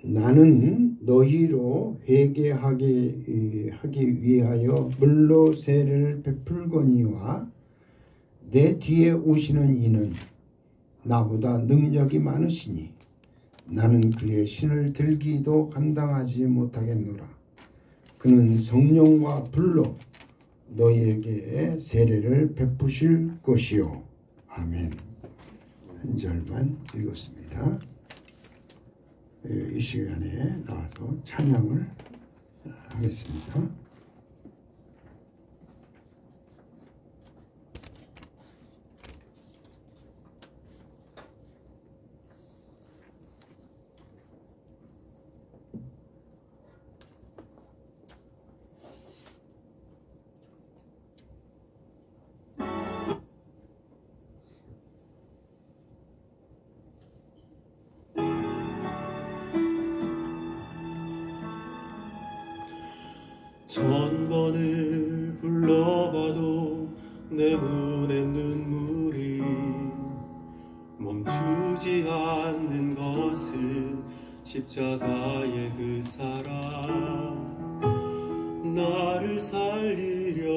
나는 너희로 회개하기 위하여 물로 세례를 베풀거니와 내 뒤에 오시는 이는 나보다 능력이 많으시니 나는 그의 신을 들기도 감당하지 못하겠노라. 그는 성령과 불로 너희에게 세례를 베푸실 것이요. 아멘. 한 절만 읽었습니다. 이 시간에 나와서 찬양을 하겠습니다. 천번을 불러봐도 내 눈엔 눈물이 멈추지 않는 것은 십자가의 그 사랑, 나를 살리려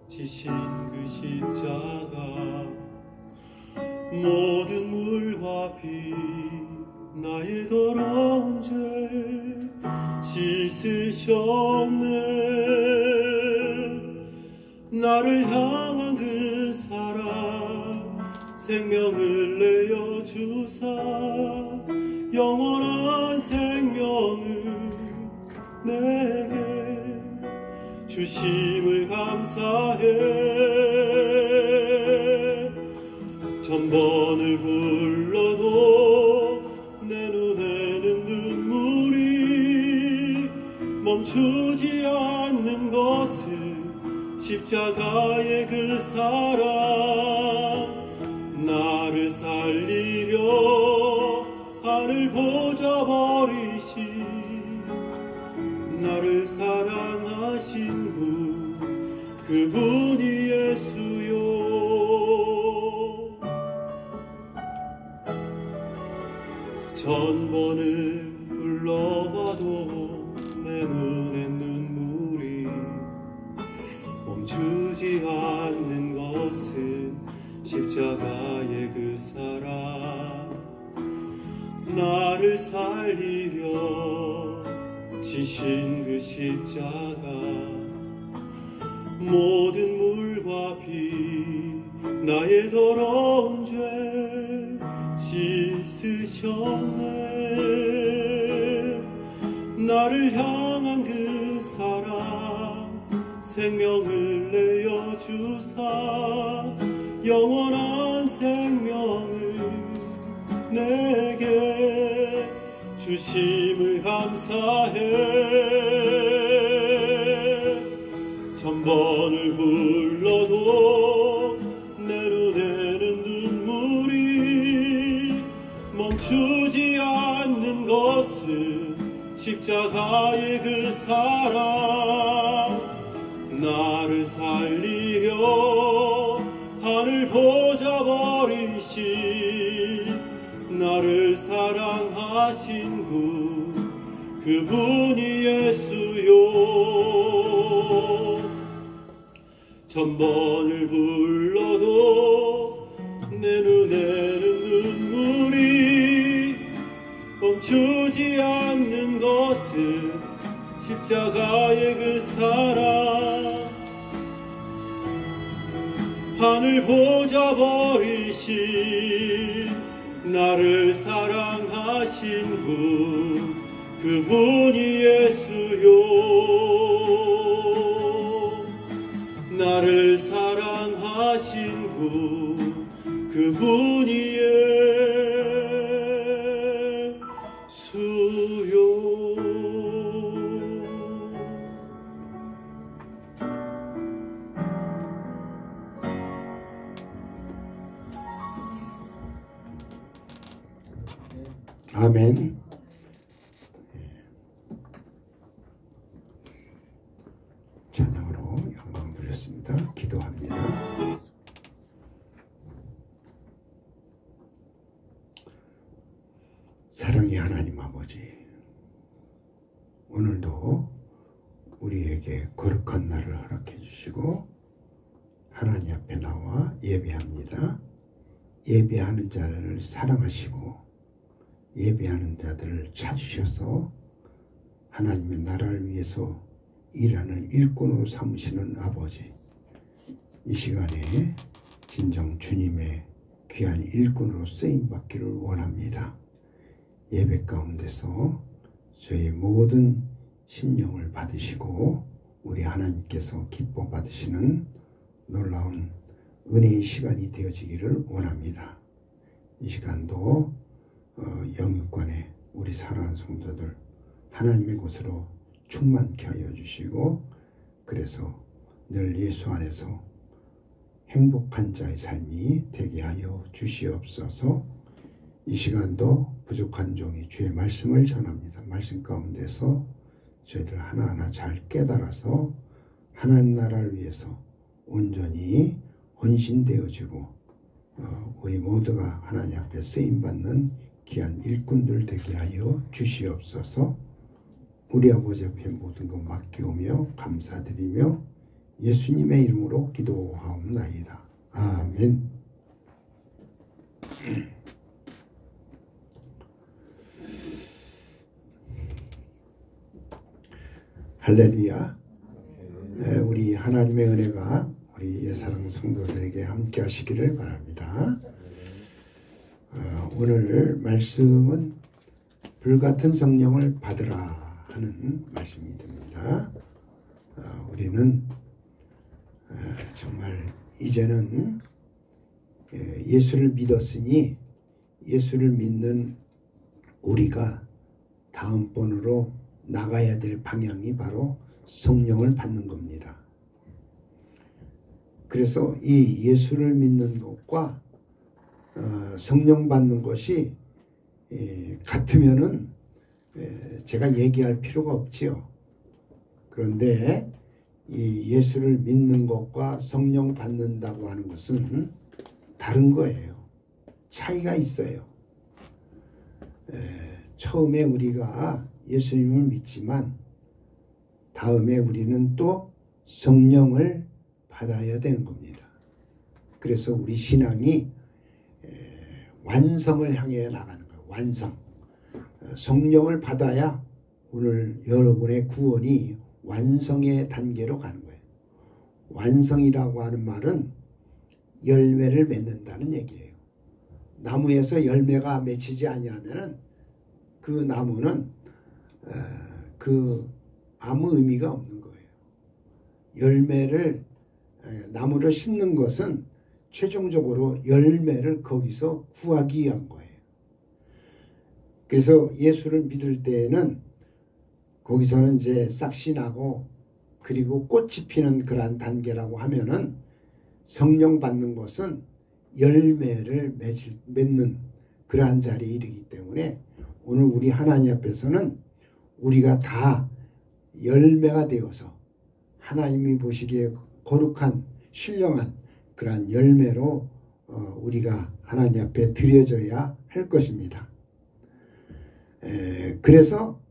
지신 그 십자가, 모든 물과 피 나의 더러운 죄 씻으셨네. 나를 향한 그 사랑, 생명을 내어 주사 영원한 생명을 내게 주심을 감사해. 천번을 불러도 내 눈에는 눈물이 멈추지 않는 것은 십자가의 그 사랑, 나를 살리려 하늘 보좌 버리신 나를 사랑하신 분, 그분이 예수요. 천번을 불러봐도 내 눈엔 눈물이 멈추지 않는 것은 십자가의 그 사랑, 나를 살리려 지신 그 십자가, 모든 물과 피 나의 더러운 죄 씻으셨네. 나를 향한 그 사랑, 생명을 내어 주사 영원한 생명을 내게 주심을 감사해. 천번을 불러도 내 눈에는 눈물이 멈추지 않는 것은 십자가의 그 사랑, 나를 살리려 하늘 보좌 버리신 나를 사랑하신 분, 그분이 예수요. 천번을 불러도 내 눈에는 눈물이 멈추지 않는 것은 십자가의 그 사랑, 하늘 보좌 버리신 나를 사랑하신 분, 그분이 예수요. 나를 사랑하신 분, 그분이 예수요. 아멘. 찬양으로 영광 돌렸습니다. 기도합니다. 사랑의 하나님 아버지, 오늘도 우리에게 거룩한 날을 허락해 주시고 하나님 앞에 나와 예배합니다. 예배하는 자를 사랑하시고 예배하는 자들을 찾으셔서 하나님의 나라를 위해서 일하는 일꾼으로 삼으시는 아버지, 이 시간에 진정 주님의 귀한 일꾼으로 쓰임받기를 원합니다. 예배 가운데서 저희 모든 심령을 받으시고 우리 하나님께서 기뻐 받으시는 놀라운 은혜의 시간이 되어지기를 원합니다. 이 시간도 영육관에 우리 사랑하는 성도들 하나님의 곳으로 충만케 하여 주시고, 그래서 늘 예수 안에서 행복한 자의 삶이 되게 하여 주시옵소서. 이 시간도 부족한 종이 주의 말씀을 전합니다. 말씀 가운데서 저희들 하나하나 잘 깨달아서 하나님 나라를 위해서 온전히 헌신되어지고 우리 모두가 하나님 앞에 쓰임받는 귀한 일꾼들 되게 하여 주시옵소서. 우리 아버지 앞에 모든 것 맡기오며 감사드리며 예수님의 이름으로 기도하옵나이다. 아멘. 할렐루야. 우리 하나님의 은혜가 우리 예사랑 성도들에게 함께 하시기를 바랍니다. 오늘 말씀은 불같은 성령을 받으라 하는 말씀이 됩니다. 우리는 정말 이제는 예수를 믿었으니 예수를 믿는 우리가 다음번으로 나가야 될 방향이 바로 성령을 받는 겁니다. 그래서 이 예수를 믿는 것과 성령 받는 것이 같으면은 제가 얘기할 필요가 없지요. 그런데 이 예수를 믿는 것과 성령 받는다고 하는 것은 다른 거예요. 차이가 있어요. 처음에 우리가 예수님을 믿지만 다음에 우리는 또 성령을 받아야 되는 겁니다. 그래서 우리 신앙이 완성을 향해 나가는 거예요. 완성. 성령을 받아야 오늘 여러분의 구원이 완성의 단계로 가는 거예요. 완성이라고 하는 말은 열매를 맺는다는 얘기예요. 나무에서 열매가 맺히지 아니하면은 그 나무는 아무 의미가 없는 거예요. 열매를 나무를 심는 것은 최종적으로 열매를 거기서 구하기 위한 거예요. 그래서 예수를 믿을 때에는 거기서는 이제 싹이 나고 그리고 꽃이 피는 그러한 단계라고 하면은 성령 받는 것은 열매를 맺는 그러한 자리에 이르기 때문에 오늘 우리 하나님 앞에서는 우리가 다 열매가 되어서 하나님이 보시기에 거룩한 신령한 그러한 열매로 우리가 하나님 앞에 드려져야 할 것입니다. 그래서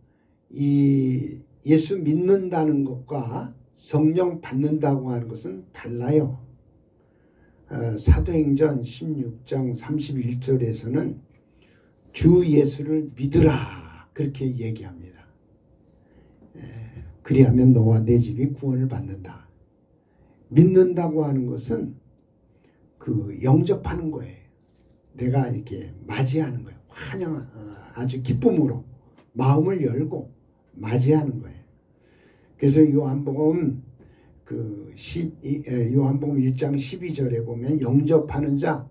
이 예수 믿는다는 것과 성령 받는다고 하는 것은 달라요. 사도행전 16장 31절에서는 주 예수를 믿으라 그렇게 얘기합니다. 그리하면 너와 내 집이 구원을 받는다. 믿는다고 하는 것은 영접하는 거예요. 내가 이렇게 맞이하는 거예요. 아주 기쁨으로 마음을 열고 맞이하는 거예요. 그래서 요한복음 1장 12절에 보면 영접하는 자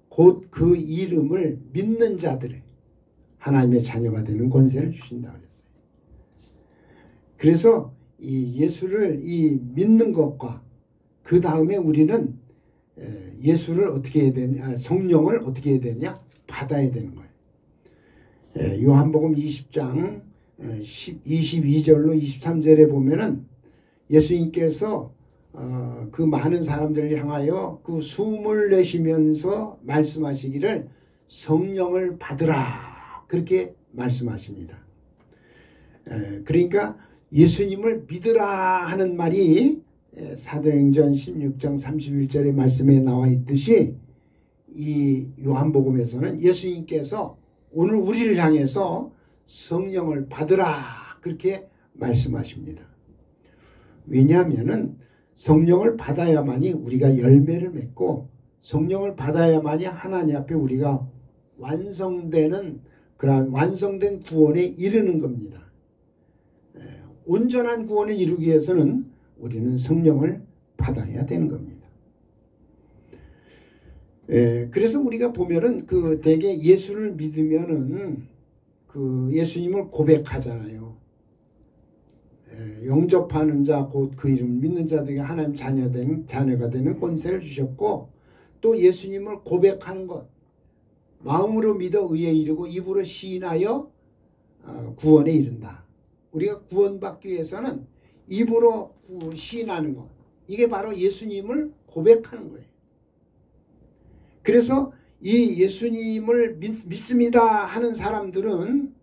곧 그 이름을 믿는 자들의 하나님의 자녀가 되는 권세를 주신다 그랬어요. 그래서 이 예수를 믿는 것과 그 다음에 우리는 예수를 어떻게 해야 되냐, 성령을 어떻게 해야 되냐, 받아야 되는 거예요. 요한복음 20장 22절로 23절에 보면은 예수님께서 그 많은 사람들을 향하여 그 숨을 내쉬면서 말씀하시기를 성령을 받으라 그렇게 말씀하십니다. 그러니까 예수님을 믿으라 하는 말이 사도행전 16장 31절의 말씀에 나와 있듯이 이 요한복음에서는 예수님께서 오늘 우리를 향해서 성령을 받으라 그렇게 말씀하십니다. 왜냐하면은 성령을 받아야만이 우리가 열매를 맺고 성령을 받아야만이 하나님 앞에 우리가 완성되는 그러한 완성된 구원에 이르는 겁니다. 온전한 구원을 이루기 위해서는 우리는 성령을 받아야 되는 겁니다. 그래서 우리가 보면은 대개 예수를 믿으면은 예수님을 고백하잖아요. 영접하는 자 곧 그 이름을 믿는 자들에게 하나님 자녀가 되는 권세를 주셨고 또 예수님을 고백하는 것 마음으로 믿어 의에 이르고 입으로 시인하여 구원에 이른다. 우리가 구원받기 위해서는 입으로 시인하는 것 이게 바로 예수님을 고백하는 거예요. 그래서 이 예수님을 믿습니다 하는 사람들은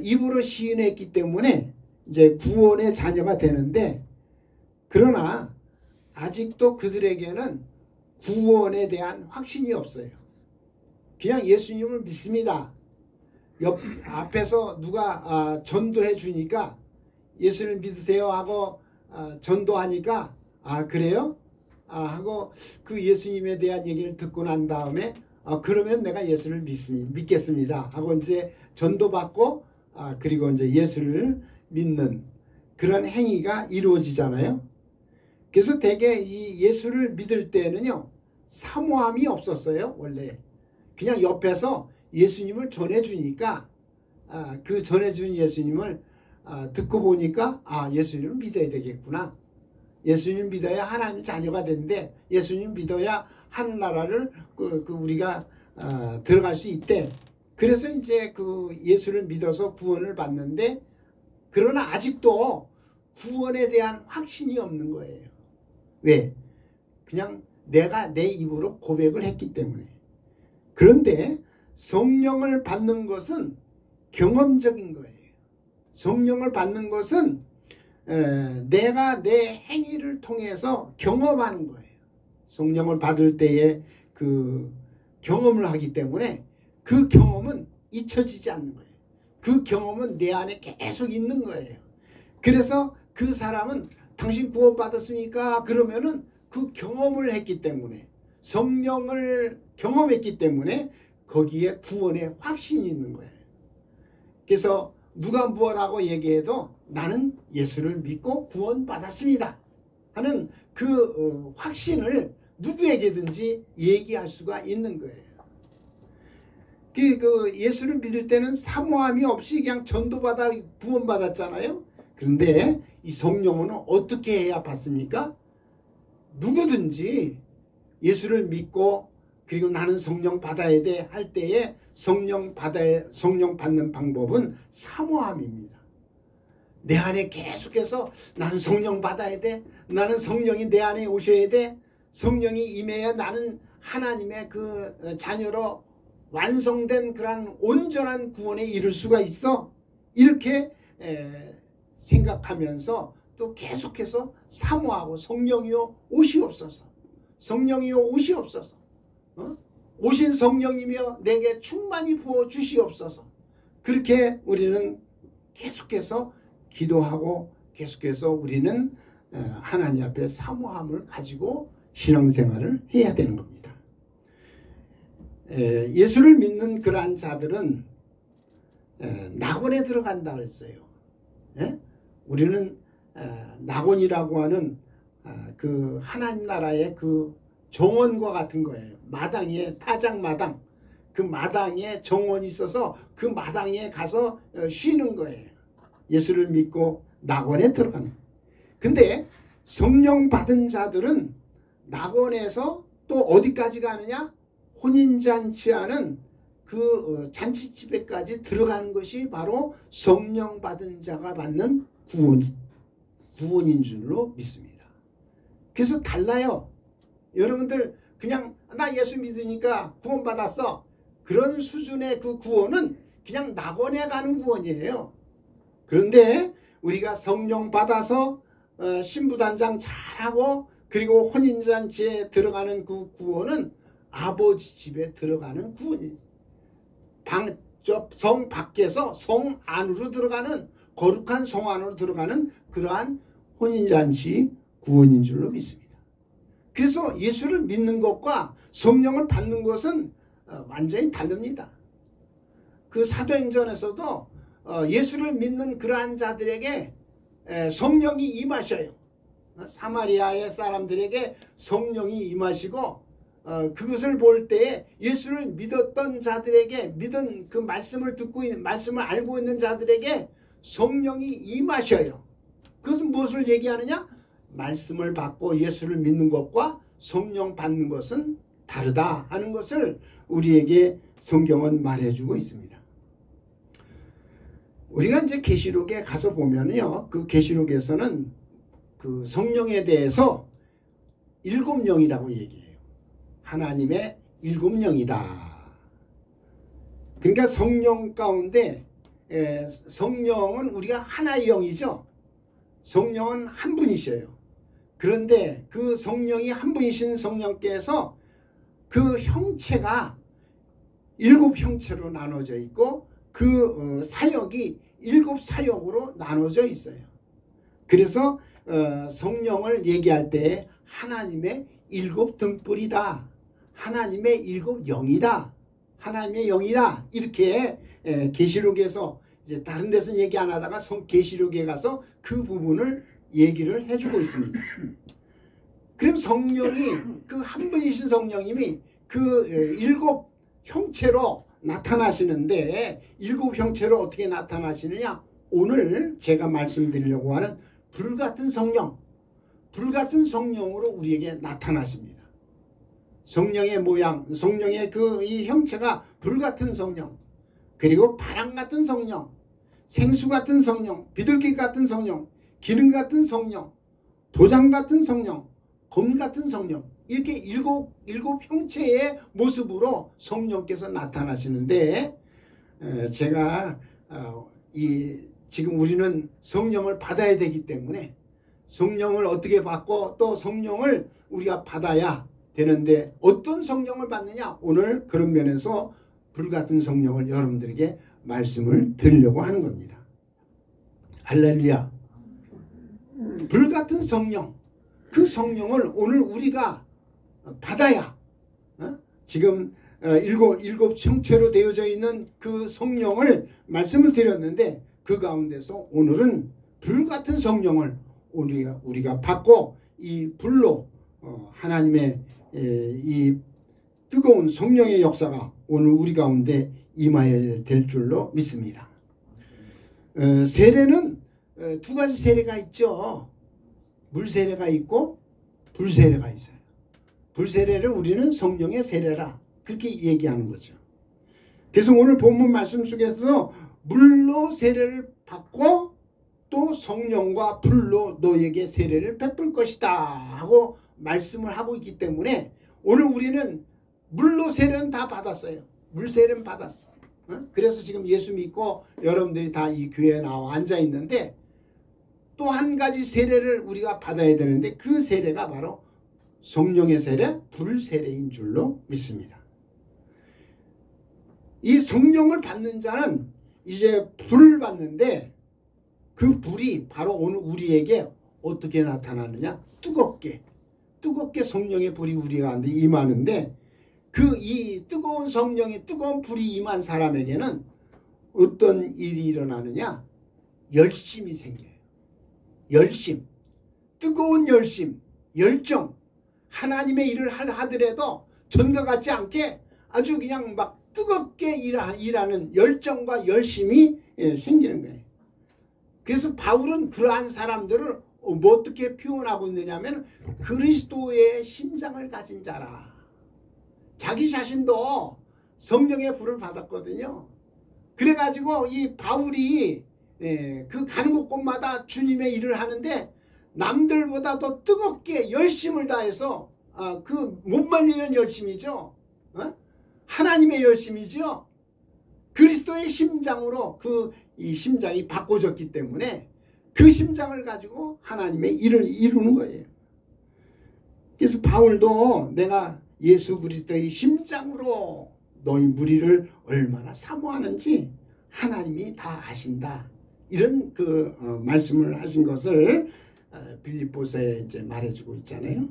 입으로 시인했기 때문에 이제 구원의 자녀가 되는데 그러나 아직도 그들에게는 구원에 대한 확신이 없어요. 그냥 예수님을 믿습니다. 앞에서 누가 전도해 주니까 예수를 믿으세요 하고 전도하니까 그래요? 하고 그 예수님에 대한 얘기를 듣고 난 다음에 그러면 내가 예수를 믿겠습니다 하고 이제 전도받고 그리고 이제 예수를 믿는 그런 행위가 이루어지잖아요. 그래서 대개 이 예수를 믿을 때는요 사모함이 없었어요. 원래 그냥 옆에서 예수님을 전해주니까 그 전해준 예수님을 듣고 보니까 예수님을 믿어야 되겠구나. 예수님 믿어야 하나님 자녀가 되는데 예수님 믿어야 하늘나라를 우리가 들어갈 수 있대. 그래서 이제 예수를 믿어서 구원을 받는데 그러나 아직도 구원에 대한 확신이 없는 거예요. 왜? 그냥 내가 내 입으로 고백을 했기 때문에. 그런데 성령을 받는 것은 경험적인 거예요. 성령을 받는 것은 내가 내 행위를 통해서 경험하는 거예요. 성령을 받을 때에 경험을 하기 때문에 그 경험은 잊혀지지 않는 거예요. 그 경험은 내 안에 계속 있는 거예요. 그래서 그 사람은 당신 구원받았습니까? 그러면은 그 경험을 했기 때문에 성령을 경험했기 때문에 거기에 구원의 확신이 있는 거예요. 그래서 누가 무엇하고 얘기해도 나는 예수를 믿고 구원받았습니다 하는 그 확신을 누구에게든지 얘기할 수가 있는 거예요. 예수를 믿을 때는 사모함이 없이 그냥 전도받아 구원받았잖아요. 그런데 이 성령은 어떻게 해야 받습니까? 누구든지 예수를 믿고 그리고 나는 성령 받아야 돼 할 때에 성령 받는 방법은 사모함입니다. 내 안에 계속해서 나는 성령 받아야 돼. 나는 성령이 내 안에 오셔야 돼. 성령이 임해야 나는 하나님의 자녀로 완성된 그런 온전한 구원에 이를 수가 있어. 이렇게 생각하면서 또 계속해서 사모하고 성령이여 오시옵소서. 성령이여 오시옵소서. 오신 성령이며 내게 충만히 부어 주시옵소서. 그렇게 우리는 계속해서 기도하고 계속해서 우리는 하나님 앞에 사모함을 가지고 신앙생활을 해야 되는 겁니다. 예수를 믿는 그러한 자들은 낙원에 들어간다 그랬어요. 우리는 낙원이라고 하는 그 하나님 나라의 정원과 같은 거예요. 마당에 타작마당 그 마당에 정원이 있어서 그 마당에 가서 쉬는 거예요. 예수를 믿고 낙원에 들어가는 거예요. 근데 성령 받은 자들은 낙원에서 또 어디까지 가느냐? 혼인잔치하는 그 잔치집에까지 들어가는 것이 바로 성령 받은 자가 받는 구원인 줄로 믿습니다. 그래서 달라요. 여러분들 그냥 나 예수 믿으니까 구원받았어. 그런 수준의 그 구원은 그냥 낙원에 가는 구원이에요. 그런데 우리가 성령 받아서 신부단장 잘하고 그리고 혼인잔치에 들어가는 그 구원은 아버지 집에 들어가는 구원이에요. 성 밖에서 성 안으로 들어가는 거룩한 성 안으로 들어가는 그러한 혼인잔치 구원인 줄로 믿습니다. 그래서 예수를 믿는 것과 성령을 받는 것은 완전히 다릅니다. 그 사도행전에서도 예수를 믿는 그러한 자들에게 성령이 임하셔요. 사마리아의 사람들에게 성령이 임하시고 그것을 볼 때에 예수를 믿었던 자들에게 믿은 그 말씀을 듣고 말씀을 알고 있는 자들에게 성령이 임하셔요. 그것은 무엇을 얘기하느냐? 말씀을 받고 예수를 믿는 것과 성령 받는 것은 다르다 하는 것을 우리에게 성경은 말해주고 있습니다. 우리가 이제 계시록에 가서 보면요, 그 계시록에서는 그 성령에 대해서 7영이라고 얘기해요. 하나님의 7영이다. 그러니까 성령 가운데 성령은 우리가 하나의 영이죠. 성령은 한 분이셔요. 그런데 그 성령이 한 분이신 성령께서 그 형체가 7형체로 나눠져 있고 그 사역이 7사역으로 나눠져 있어요. 그래서 성령을 얘기할 때 하나님의 7등불이다. 하나님의 7영이다. 하나님의 영이다. 이렇게 계시록에서 이제 다른 데서는 얘기 안 하다가 계시록에 가서 그 부분을 얘기를 해주고 있습니다. 그럼 성령이 그 한 분이신 성령님이 그 7형체로 나타나시는데 7형체로 어떻게 나타나시느냐? 오늘 제가 말씀드리려고 하는 불같은 성령, 불같은 성령으로 우리에게 나타나십니다. 성령의 모양, 성령의 이 형체가 불같은 성령, 그리고 바람 같은 성령, 생수 같은 성령, 비둘기 같은 성령, 기름 같은 성령, 도장 같은 성령, 검 같은 성령, 이렇게 일곱 형체의 모습으로 성령께서 나타나시는데 제가 지금 우리는 성령을 받아야 되기 때문에 성령을 어떻게 받고 또 성령을 우리가 받아야 되는데 어떤 성령을 받느냐? 오늘 그런 면에서 불같은 성령을 여러분들에게 말씀을 드리려고 하는 겁니다. 할렐루야. 불같은 성령, 그 성령을 오늘 우리가 받아야 지금 일곱 형체로 되어져 있는 그 성령을 말씀을 드렸는데 그 가운데서 오늘은 불같은 성령을 우리가 받고 이 불로 하나님의 이 뜨거운 성령의 역사가 오늘 우리 가운데 임하여야 될 줄로 믿습니다. 세례는 두 가지 세례가 있죠. 물세례가 있고 불세례가 있어요. 불세례를 우리는 성령의 세례라 그렇게 얘기하는 거죠. 그래서 오늘 본문 말씀 속에서도 물로 세례를 받고 또 성령과 불로 너에게 세례를 베풀 것이다 하고 말씀을 하고 있기 때문에 오늘 우리는 물로 세례는 다 받았어요. 물세례는 받았어요. 그래서 지금 예수 믿고 여러분들이 다 이 교회에 나와 앉아 있는데 또 한 가지 세례를 우리가 받아야 되는데 그 세례가 바로 성령의 세례, 불세례인 줄로 믿습니다. 이 성령을 받는 자는 이제 불을 받는데 그 불이 바로 오늘 우리에게 어떻게 나타나느냐? 뜨겁게 성령의 불이 우리 가운데 임하는데 이 뜨거운 성령의 뜨거운 불이 임한 사람에게는 어떤 일이 일어나느냐? 열심이 생겨요. 열심, 뜨거운 열심, 열정, 하나님의 일을 하더라도 전과 같지 않게 아주 그냥 막 뜨겁게 일하는 열정과 열심이 생기는 거예요. 그래서 바울은 그러한 사람들을 어떻게 표현하고 있느냐면 그리스도의 심장을 가진 자라. 자기 자신도 성령의 불을 받았거든요. 그래가지고 이 바울이 그 가는 곳마다 주님의 일을 하는데 남들보다 더 뜨겁게 열심을 다해서 그 못 말리는 열심이죠. 하나님의 열심이죠. 그리스도의 심장으로 이 심장이 바꿔졌기 때문에 그 심장을 가지고 하나님의 일을 이루는 거예요. 그래서 바울도 내가 예수 그리스도의 심장으로 너희 무리를 얼마나 사모하는지 하나님이 다 아신다. 이런 말씀을 하신 것을 빌립보서에 이제 말해주고 있잖아요.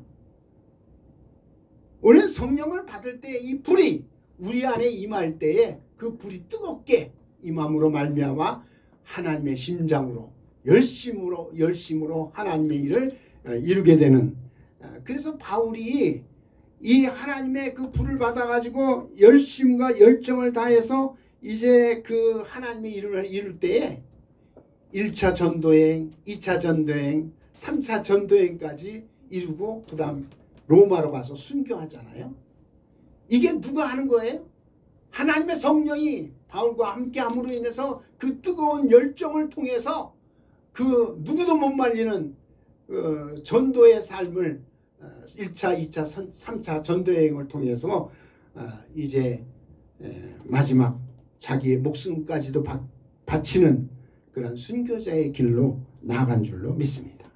우리는 성령을 받을 때 이 불이 우리 안에 임할 때에 그 불이 뜨겁게 임함으로 말미암아 하나님의 심장으로 열심으로 하나님의 일을 이루게 되는, 그래서 바울이 이 하나님의 그 불을 받아가지고 열심과 열정을 다해서 이제 그 하나님의 일을 이룰 때에 1차 전도행, 2차 전도행, 3차 전도행까지 이루고 그 다음 로마로 가서 순교하잖아요. 이게 누가 하는 거예요? 하나님의 성령이 바울과 함께 함으로 인해서 그 뜨거운 열정을 통해서 그 누구도 못 말리는 전도의 삶을 1차, 2차, 3차 전도여행을 통해서 이제 마지막 자기의 목숨까지도 바치는 그런 순교자의 길로 나아간 줄로 믿습니다.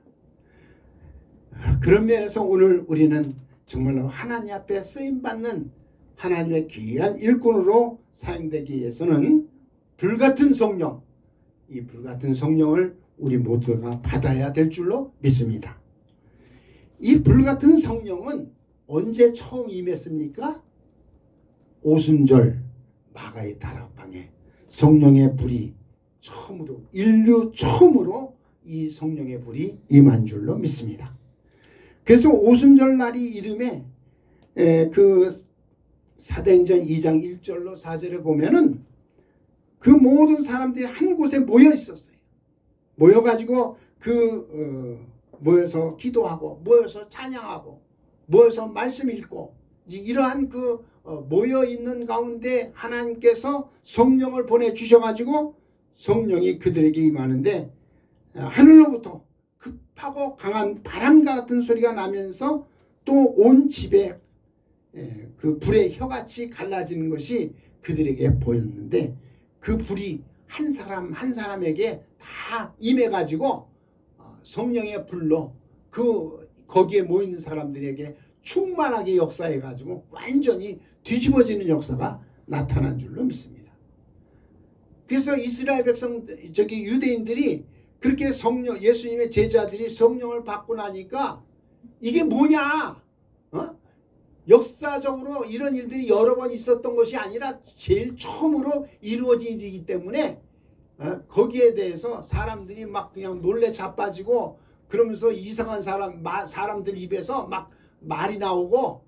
그런 면에서 오늘 우리는 정말로 하나님 앞에 쓰임받는 하나님의 귀한 일꾼으로 사용되기 위해서는 불같은 성령, 이 불같은 성령을 우리 모두가 받아야 될 줄로 믿습니다. 이 불같은 성령은 언제 처음 임했습니까? 오순절 마가의 다락방에 성령의 불이 처음으로, 인류 처음으로 이 성령의 불이 임한 줄로 믿습니다. 그래서 오순절 날이 이름에 그 사도행전 2장 1절로 4절에 보면은 그 모든 사람들이 한 곳에 모여 있었어요. 모여가지고 모여서 기도하고, 모여서 찬양하고, 모여서 말씀 읽고, 이러한 모여 있는 가운데 하나님께서 성령을 보내주셔가지고 성령이 그들에게 임하는데 하늘로부터 급하고 강한 바람과 같은 소리가 나면서 또 온 집에 그 불의 혀같이 갈라지는 것이 그들에게 보였는데 그 불이 한 사람 한 사람에게 다 임해가지고 성령의 불로 거기에 모이는 사람들에게 충만하게 역사해가지고 완전히 뒤집어지는 역사가 나타난 줄로 믿습니다. 그래서 이스라엘 백성, 유대인들이 그렇게 예수님의 제자들이 성령을 받고 나니까 이게 뭐냐? 역사적으로 이런 일들이 여러 번 있었던 것이 아니라 제일 처음으로 이루어진 일이기 때문에 거기에 대해서 사람들이 막 그냥 놀래 자빠지고 그러면서 이상한 사람들 입에서 막 말이 나오고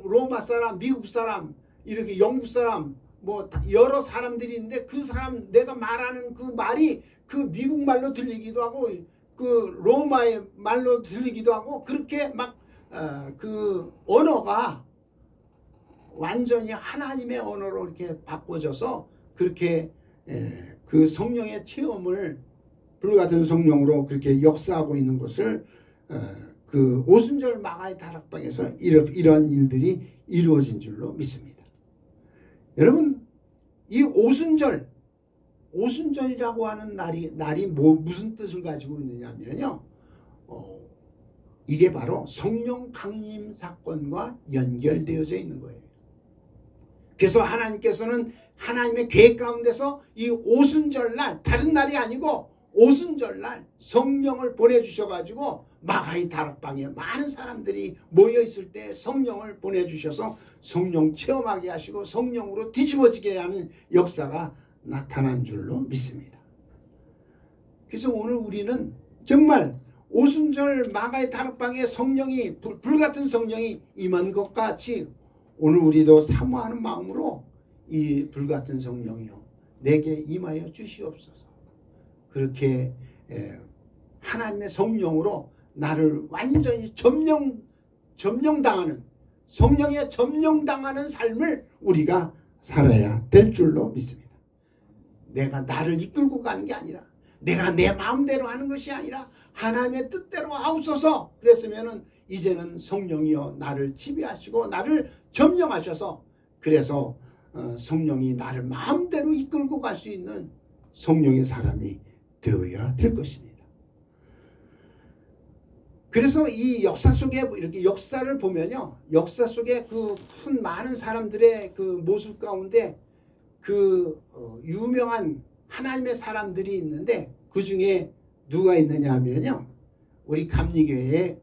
로마 사람, 미국 사람, 이렇게 영국 사람, 뭐 여러 사람들이 있는데 그 사람 내가 말하는 그 말이 그 미국 말로 들리기도 하고 그 로마의 말로 들리기도 하고 그렇게 막 그 언어가 완전히 하나님의 언어로 이렇게 바꿔져서 그렇게 그 성령의 체험을 불같은 성령으로 그렇게 역사하고 있는 것을 그 오순절 마가의 다락방에서 이런 일들이 이루어진 줄로 믿습니다. 여러분, 이 오순절이라고 하는 날이 무슨 뜻을 가지고 있느냐면요, 이게 바로 성령 강림 사건과 연결되어져 있는 거예요. 그래서 하나님께서는 하나님의 계획 가운데서 이 오순절날, 다른 날이 아니고 오순절날 성령을 보내주셔가지고 마가의 다락방에 많은 사람들이 모여있을 때 성령을 보내주셔서 성령 체험하게 하시고 성령으로 뒤집어지게 하는 역사가 나타난 줄로 믿습니다. 그래서 오늘 우리는 정말 오순절 마가의 다락방에 성령이 불같은 성령이 임한 것 같이 오늘 우리도 사모하는 마음으로 이 불같은 성령이요 내게 임하여 주시옵소서. 그렇게 하나님의 성령으로 나를 완전히 점령당하는, 성령에 점령당하는 삶을 우리가 살아야 될 줄로 믿습니다. 내가 나를 이끌고 가는 게 아니라, 내가 내 마음대로 하는 것이 아니라 하나님의 뜻대로 하옵소서. 그랬으면은 이제는 성령이여 나를 지배하시고 나를 점령하셔서 그래서 성령이 나를 마음대로 이끌고 갈 수 있는 성령의 사람이 되어야 될 것입니다. 그래서 이 역사 속에 이렇게 역사를 보면요, 역사 속에 그 큰 많은 사람들의 그 모습 가운데 그 유명한 하나님의 사람들이 있는데 그 중에 누가 있느냐 하면요, 우리 감리교회의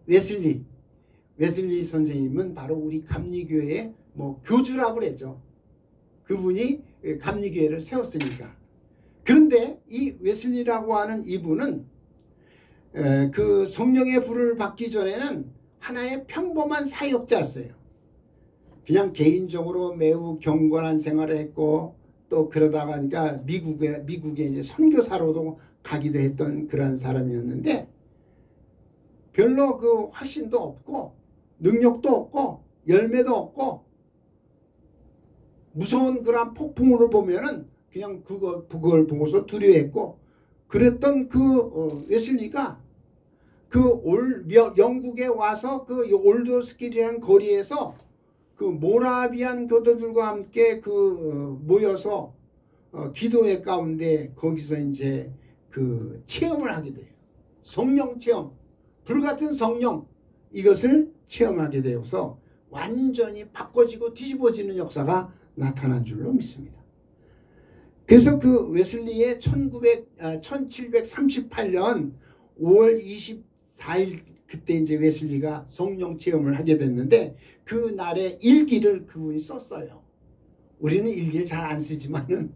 웨슬리 선생님은 바로 우리 감리교회의 뭐 교주라고 그랬죠. 그분이 감리교회를 세웠으니까. 그런데 이 웨슬리라고 하는 이분은 그 성령의 불을 받기 전에는 하나의 평범한 사역자였어요. 그냥 개인적으로 매우 경건한 생활을 했고 또 그러다가 그러니까 미국에 이제 선교사로도 가기도 했던 그런 사람이었는데 별로 그 확신도 없고 능력도 없고 열매도 없고 무서운 그런 폭풍우를 보면은 그냥 그걸 보고서 두려워했고 그랬던 그 웨슬리가 영국에 와서 그 올드스킬이라는 거리에서 그 모라비안 교도들과 함께 모여서 기도회 가운데 거기서 이제 그 체험을 하게 돼요. 성령 체험, 불같은 성령 이것을 체험하게 되어서 완전히 바꿔지고 뒤집어지는 역사가 나타난 줄로 믿습니다. 그래서 그 웨슬리의 1738년 5월 24일 그때 이제 웨슬리가 성령 체험을 하게 됐는데 그 날의 일기를 그분이 썼어요. 우리는 일기를 잘 안 쓰지만은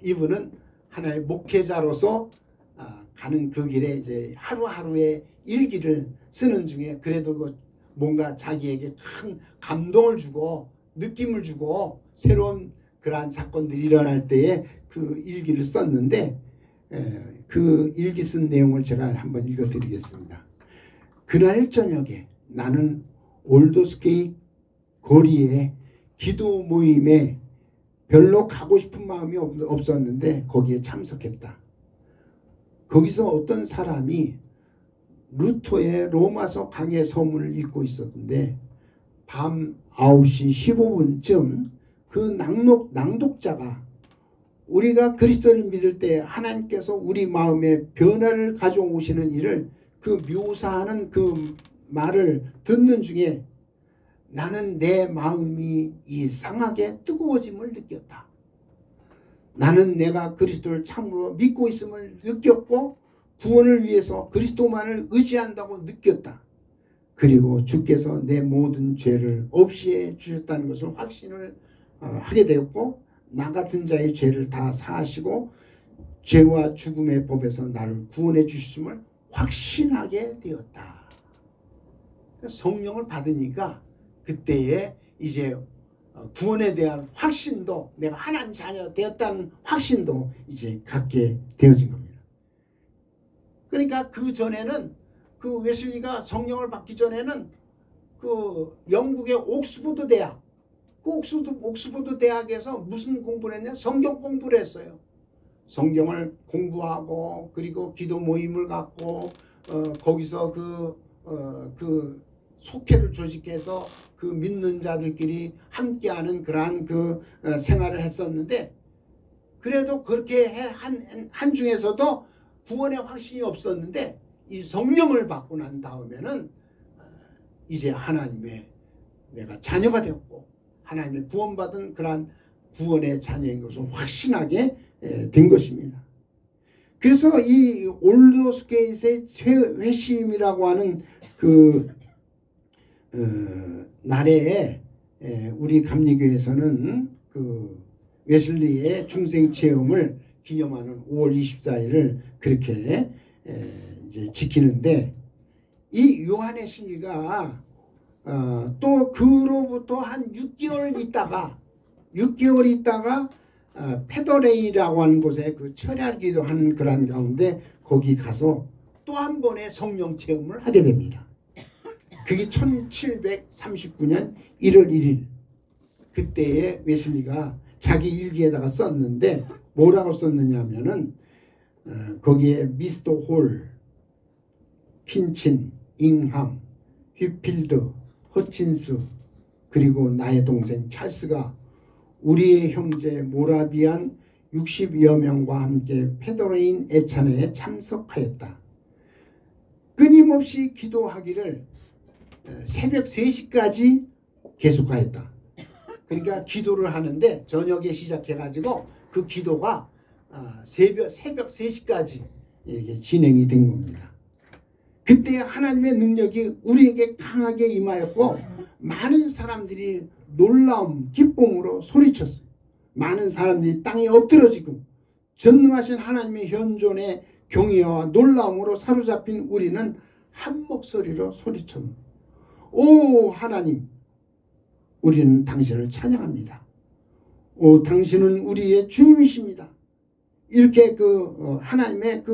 이분은 하나의 목회자로서 가는 그 길에 이제 하루하루의 일기를 쓰는 중에 그래도 뭔가 자기에게 큰 감동을 주고 느낌을 주고 새로운 그러한 사건들이 일어날 때에 그 일기를 썼는데 그 일기 쓴 내용을 제가 한번 읽어드리겠습니다. 그날 저녁에 나는 올드스케이 거리에 기도 모임에 별로 가고 싶은 마음이 없었는데 거기에 참석했다. 거기서 어떤 사람이 루터의 로마서 강해 서문을 읽고 있었는데 밤 9시 15분쯤 그 낭독자가 우리가 그리스도를 믿을 때 하나님께서 우리 마음에 변화를 가져오시는 일을 그 묘사하는 그 말을 듣는 중에 나는 내 마음이 이상하게 뜨거워짐을 느꼈다. 나는 내가 그리스도를 참으로 믿고 있음을 느꼈고 구원을 위해서 그리스도만을 의지한다고 느꼈다. 그리고 주께서 내 모든 죄를 없이해 주셨다는 것을 확신을 하게 되었고 나 같은 자의 죄를 다 사하시고 죄와 죽음의 법에서 나를 구원해 주셨음을 확신하게 되었다. 성령을 받으니까 그때에 이제 구원에 대한 확신도 내가 하나님 자녀 되었다는 확신도 이제 갖게 되어진 겁니다. 그러니까 그 전에는 그 웨슬리가 성령을 받기 전에는 그 영국의 옥스포드 대학 그 옥스포드 대학에서 무슨 공부를 했냐? 성경 공부를 했어요. 성경을 공부하고 그리고 기도 모임을 갖고 거기서 그 속회를 조직해서 그 믿는 자들끼리 함께하는 그러한 그 생활을 했었는데 그래도 그렇게 한 중에서도 구원의 확신이 없었는데 이 성령을 받고 난 다음에는 이제 하나님의 내가 자녀가 되었고 하나님의 구원받은 그러한 구원의 자녀인 것을 확신하게 된 것입니다. 그래서 이 올드스케이트의 회심이라고 하는 그 날에 우리 감리교에서는 그 웨슬리의 중생 체험을 기념하는 5월 24일을 그렇게 이제 지키는데 이 요한의 신리가 또 그로부터 한 6개월 있다가 페더레이라고 하는 곳에 그 철야기도 하는 그런 가운데 거기 가서 또 한 번의 성령 체험을 하게 됩니다. 그게 1739년 1월 1일 그때에 웨슬리가 자기 일기에다가 썼는데 뭐라고 썼느냐 하면은 거기에 미스터 홀, 핀친, 잉함, 휘필드, 허친스, 그리고 나의 동생 찰스가 우리의 형제 모라비안 60여 명과 함께 페더레인 애찬회에 참석하였다. 끊임없이 기도하기를 새벽 3시까지 계속하였다. 그러니까 기도를 하는데 저녁에 시작해가지고 그 기도가 새벽 3시까지 이렇게 진행이 된 겁니다. 그때 하나님의 능력이 우리에게 강하게 임하였고 많은 사람들이 놀라움, 기쁨으로 소리쳤어요. 많은 사람들이 땅에 엎드러지고 전능하신 하나님의 현존에 경외와 놀라움으로 사로잡힌 우리는 한 목소리로 소리쳤습니다. 오 하나님, 우리는 당신을 찬양합니다. 오 당신은 우리의 주님이십니다. 이렇게 하나님의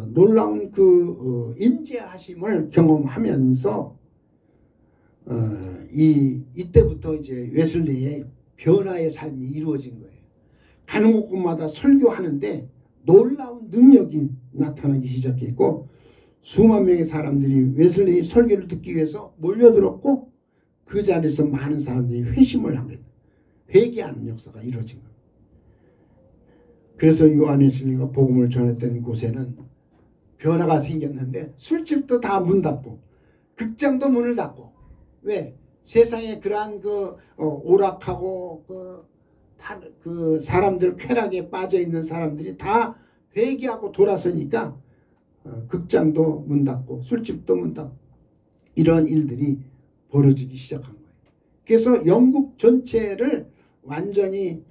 놀라운 임재하심을 경험하면서 이때부터 이제 웨슬리의 변화의 삶이 이루어진 거예요. 가는 곳곳마다 설교하는데 놀라운 능력이 나타나기 시작했고 수만 명의 사람들이 웨슬리의 설교를 듣기 위해서 몰려들었고 그 자리에서 많은 사람들이 회심을 합니다. 회개하는 역사가 이루어진 거예요. 그래서 요한 웨슬리가 복음을 전했던 곳에는 변화가 생겼는데 술집도 다 문 닫고 극장도 문을 닫고 왜? 세상에 그러한 오락하고 사람들 쾌락에 빠져 있는 사람들이 다 회개하고 돌아서니까 극장도 문 닫고 술집도 문 닫고 이런 일들이 벌어지기 시작한 거예요. 그래서 영국 전체를 완전히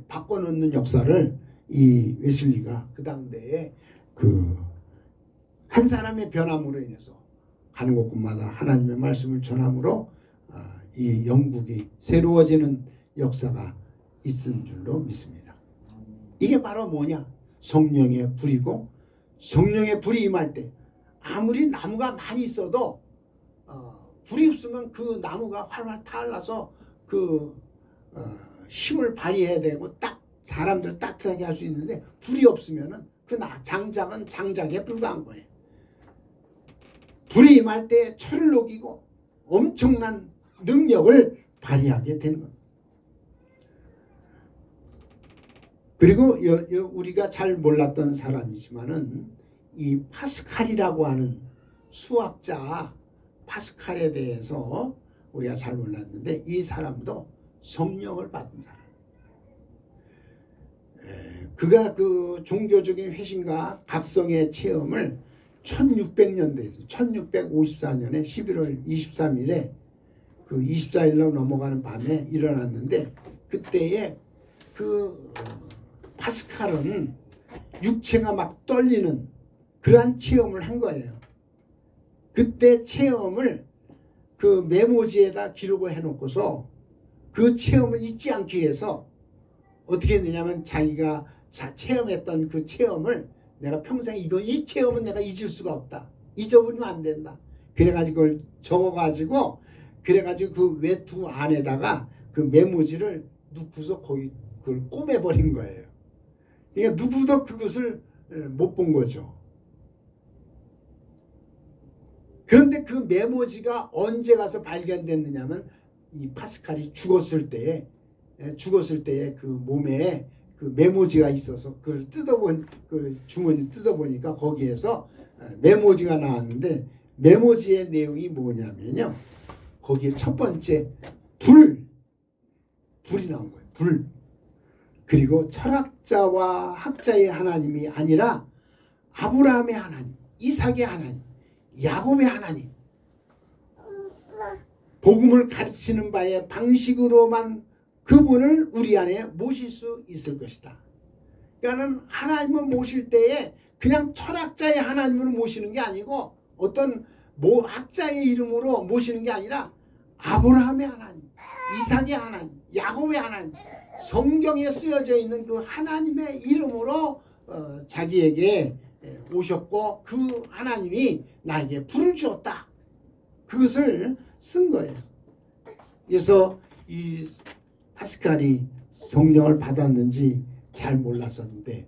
바꿔놓는 역사를 이 웨슬리가 그 당대에 한 사람의 변함으로 인해서 가는 곳곳마다 하나님의 말씀을 전함으로 이 영국이 새로워지는 역사가 있은 줄로 믿습니다. 이게 바로 뭐냐? 성령의 불이고 성령의 불이 임할 때 아무리 나무가 많이 있어도 불이 없으면 그 나무가 활활 타올라서 힘을 발휘해야 되고 딱 사람들 따뜻하게 할 수 있는데 불이 없으면은 장작은 장작에 불과한 거예요. 불이 임할 때 철을 녹이고 엄청난 능력을 발휘하게 되는 겁니다. 그리고 우리가 잘 몰랐던 사람이지만은 이 파스칼이라고 하는 수학자 파스칼에 대해서 우리가 잘 몰랐는데 이 사람도 성령을 받은 사람. 그가 종교적인 회심과 각성의 체험을 1600년대에서 1654년에 11월 23일에 24일로 넘어가는 밤에 일어났는데 그때에 파스칼은 육체가 막 떨리는 그러한 체험을 한 거예요. 그때 체험을 메모지에다 기록을 해놓고서 그 체험을 잊지 않기 위해서 어떻게 했느냐면 자기가 체험했던 그 체험을 내가 평생 이 체험은 내가 잊을 수가 없다. 잊어버리면 안 된다. 그래가지고 그걸 적어가지고 그래가지고 그 외투 안에다가 그 메모지를 넣고서 거기 그걸 꿰매버린 거예요. 그러니까 누구도 그것을 못 본 거죠. 그런데 그 메모지가 언제 가서 발견됐느냐면 이 파스칼이 죽었을 때에 그 몸에 그 메모지가 있어서 그걸 그 주머니 뜯어보니까 거기에서 메모지가 나왔는데 메모지의 내용이 뭐냐면요. 거기에 첫 번째 불이 나온 거예요. 불. 그리고 철학자와 학자의 하나님이 아니라 아브라함의 하나님, 이삭의 하나님, 야곱의 하나님. 복음을 가르치는 바의 방식으로만 그분을 우리 안에 모실 수 있을 것이다. 그러니까는 하나님을 모실 때에 그냥 철학자의 하나님으로 모시는 게 아니고 어떤 학자의 이름으로 모시는 게 아니라 아브라함의 하나님, 이삭의 하나님, 야곱의 하나님, 성경에 쓰여져 있는 그 하나님의 이름으로 자기에게 오셨고 그 하나님이 나에게 불을 주었다. 그것을 쓴 거예요. 그래서 이 파스칼이 성령을 받았는지 잘 몰랐었는데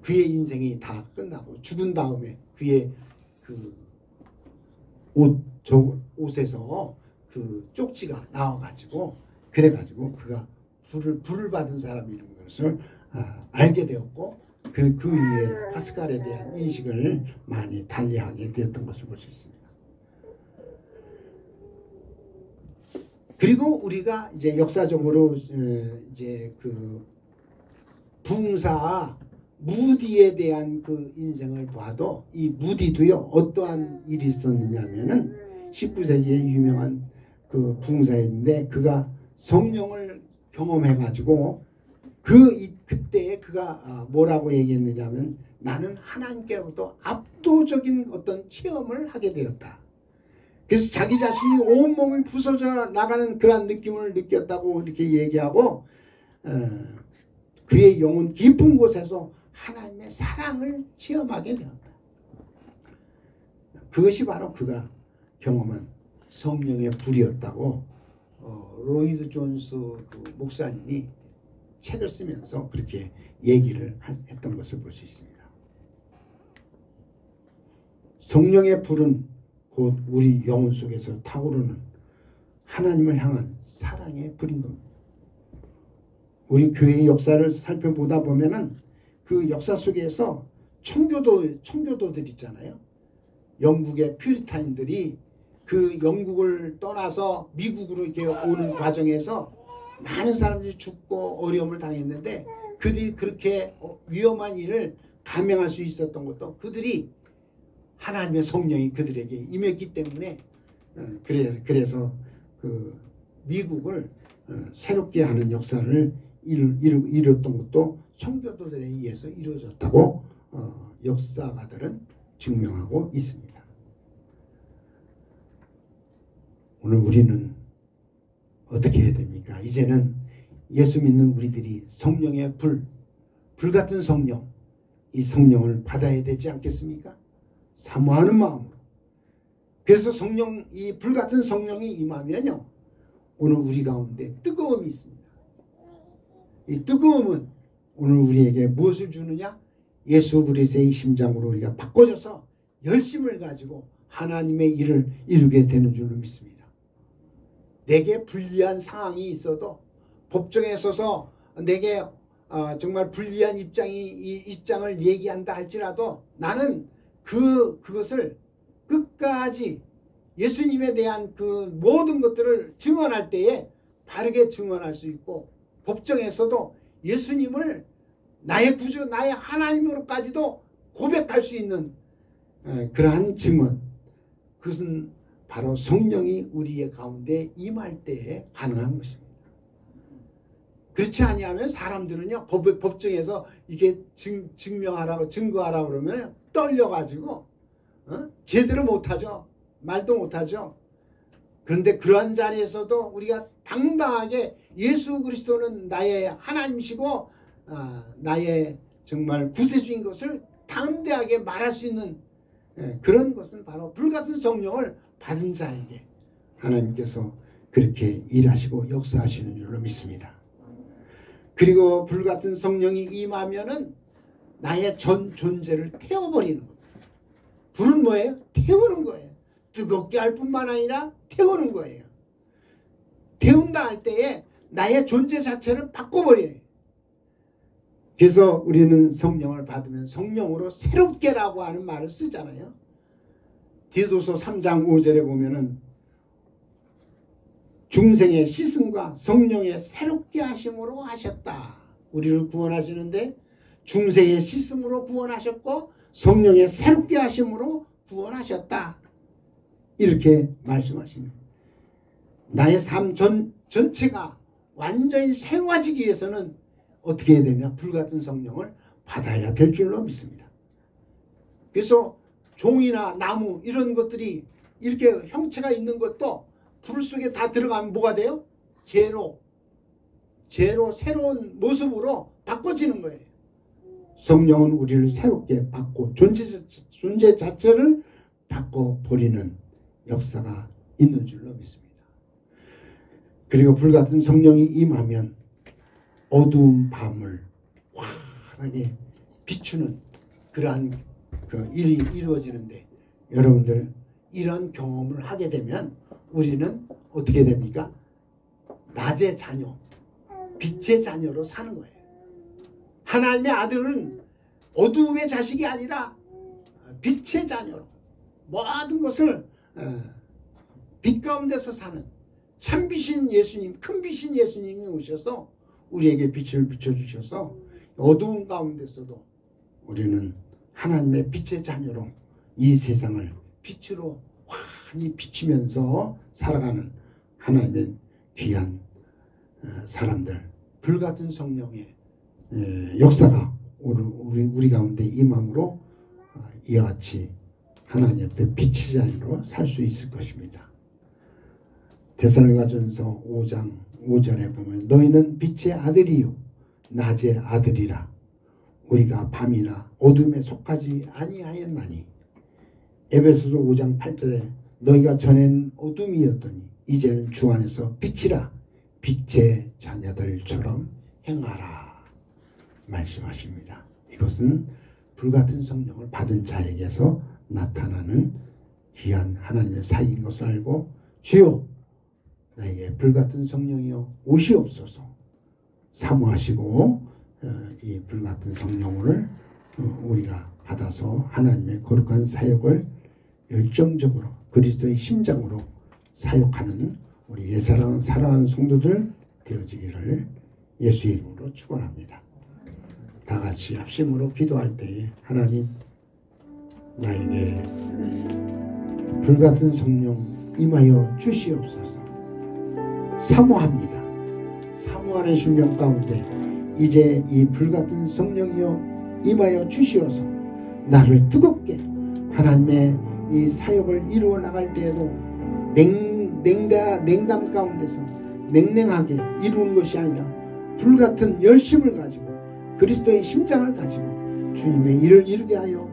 그의 인생이 다 끝나고 죽은 다음에 그의 그 옷 저 옷에서 그 쪽지가 나와가지고 그래가지고 그가 불을 받은 사람이 이런 것을 알게 되었고 그 이후에 파스칼에 대한 인식을 많이 달리하게 되었던 것을 볼 수 있습니다. 그리고 우리가 이제 역사적으로 이제 그 부흥사 무디에 대한 그 인생을 봐도 이 무디도요 어떠한 일이 있었느냐면은 19세기에 유명한 그 부흥사였는데 그가 성령을 경험해가지고 그때에 그가 뭐라고 얘기했느냐면 나는 하나님께로부터 압도적인 어떤 체험을 하게 되었다. 그래서 자기 자신이 온몸이 부서져 나가는 그런 느낌을 느꼈다고 이렇게 얘기하고 그의 영혼 깊은 곳에서 하나님의 사랑을 체험하게 되었다. 그것이 바로 그가 경험한 성령의 불이었다고 로이드 존스 그 목사님이 책을 쓰면서 그렇게 얘기를 했던 것을 볼 수 있습니다. 성령의 불은 곧 우리 영혼 속에서 타오르는 하나님을 향한 사랑의 불인 겁니다. 우리 교회의 역사를 살펴보다 보면은 그 역사 속에서 청교도들 있잖아요. 영국의 퓨리탄들이 그 영국을 떠나서 미국으로 이렇게 오는 과정에서 많은 사람들이 죽고 어려움을 당했는데 그들이 그렇게 위험한 일을 감행할 수 있었던 것도 그들이 하나님의 성령이 그들에게 임했기 때문에 그래서 그 미국을 새롭게 하는 역사를 이뤘던 것도 청교도들에 의해서 이루어졌다고 역사가들은 증명하고 있습니다. 오늘 우리는 어떻게 해야 됩니까? 이제는 예수 믿는 우리들이 성령의 불 같은 성령, 이 성령을 받아야 되지 않겠습니까? 사모하는 마음으로. 그래서 이 불 같은 성령이 임하면요, 오늘 우리 가운데 뜨거움이 있습니다. 이 뜨거움은 오늘 우리에게 무엇을 주느냐? 예수 그리스도의 심장으로 우리가 바꿔져서 열심을 가지고 하나님의 일을 이루게 되는 줄로 믿습니다. 내게 불리한 상황이 있어도 법정에 서서 내게 정말 불리한 입장을 얘기한다 할지라도 나는 그것을 끝까지 예수님에 대한 그 모든 것들을 증언할 때에 바르게 증언할 수 있고 법정에서도 예수님을 나의 구주, 나의 하나님으로까지도 고백할 수 있는 그러한 증언, 그것은 바로 성령이 우리의 가운데 임할 때에 가능한 것입니다. 그렇지 아니하면 사람들은요 법정에서 이게 증명하라고 증거하라고 그러면 떨려가지고 제대로 못하죠. 말도 못하죠. 그런데 그러한 자리에서도 우리가 당당하게 예수 그리스도는 나의 하나님이시고 나의 정말 구세주인 것을 담대하게 말할 수 있는 그런 것은 바로 불같은 성령을 받은 자에게 하나님께서 그렇게 일하시고 역사하시는 줄로 믿습니다. 그리고 불같은 성령이 임하면은 나의 전 존재를 태워버리는 겁니다. 불은 뭐예요? 태우는 거예요. 뜨겁게 할 뿐만 아니라 태우는 거예요. 태운다 할 때에 나의 존재 자체를 바꿔버려요. 그래서 우리는 성령을 받으면 성령으로 새롭게라고 하는 말을 쓰잖아요. 디도서 3장 5절에 보면은 중생의 씻음과 성령의 새롭게 하심으로 하셨다. 우리를 구원하시는데 중생의 씻음으로 구원하셨고 성령의 새롭게 하심으로 구원하셨다. 이렇게 말씀하시는 나의 삶 전체가 완전히 새로워지기 위해서는 어떻게 해야 되냐? 불같은 성령을 받아야 될 줄로 믿습니다. 그래서 종이나 나무 이런 것들이 이렇게 형체가 있는 것도 불 속에 다 들어가면 뭐가 돼요? 재로 새로운 모습으로 바꿔지는 거예요. 성령은 우리를 새롭게 바꿔 존재 자체를 바꿔버리는 역사가 있는 줄로 믿습니다. 그리고 불같은 성령이 임하면 어두운 밤을 환하게 비추는 그러한 그 일이 이루어지는데 여러분들 이런 경험을 하게 되면 우리는 어떻게 됩니까? 낮의 자녀, 빛의 자녀로 사는 거예요. 하나님의 아들은 어두움의 자식이 아니라 빛의 자녀로 모든 것을 빛 가운데서 사는 참빛인 예수님, 큰 빛인 예수님이 오셔서 우리에게 빛을 비춰주셔서 어두운 가운데서도 우리는 하나님의 빛의 자녀로 이 세상을 빛으로 환히 비치면서 살아가는 하나님의 귀한 사람들, 불같은 성령의 역사가 우리 가운데 임함으로 이와 같이 하나님 앞에 빛의 자녀로 살 수 있을 것입니다. 데살로니가전서 5장 5절에 보면 너희는 빛의 아들이요 낮의 아들이라. 우리가 밤이나 어둠에 속하지 아니하였나니. 에베소서 5장 8절에 너희가 전엔 어둠이었더니 이제는 주 안에서 빛이라. 빛의 자녀들처럼 행하라 말씀하십니다. 이것은 불같은 성령을 받은 자에게서 나타나는 귀한 하나님의 사이인 것을 알고 주여 나에게 불같은 성령이여 오시옵소서 사모하시고 이 불같은 성령을 우리가 받아서 하나님의 거룩한 사역을 열정적으로 그리스도의 심장으로 사역하는 우리 예사랑 사랑하는 성도들 되어지기를 예수의 이름으로 축원합니다. 다 같이 합심으로 기도할 때에 하나님 나에게 불같은 성령 임하여 주시옵소서. 사모합니다. 사모하는 심령 가운데 이제 이 불같은 성령이여 임하여 주시어서 나를 뜨겁게 하나님의 이 사역을 이루어 나갈 때에도 냉담 가운데서 냉랭하게 이루는 것이 아니라 불같은 열심을 가지고 그리스도의 심장을 가지고 주님의 일을 이루게 하여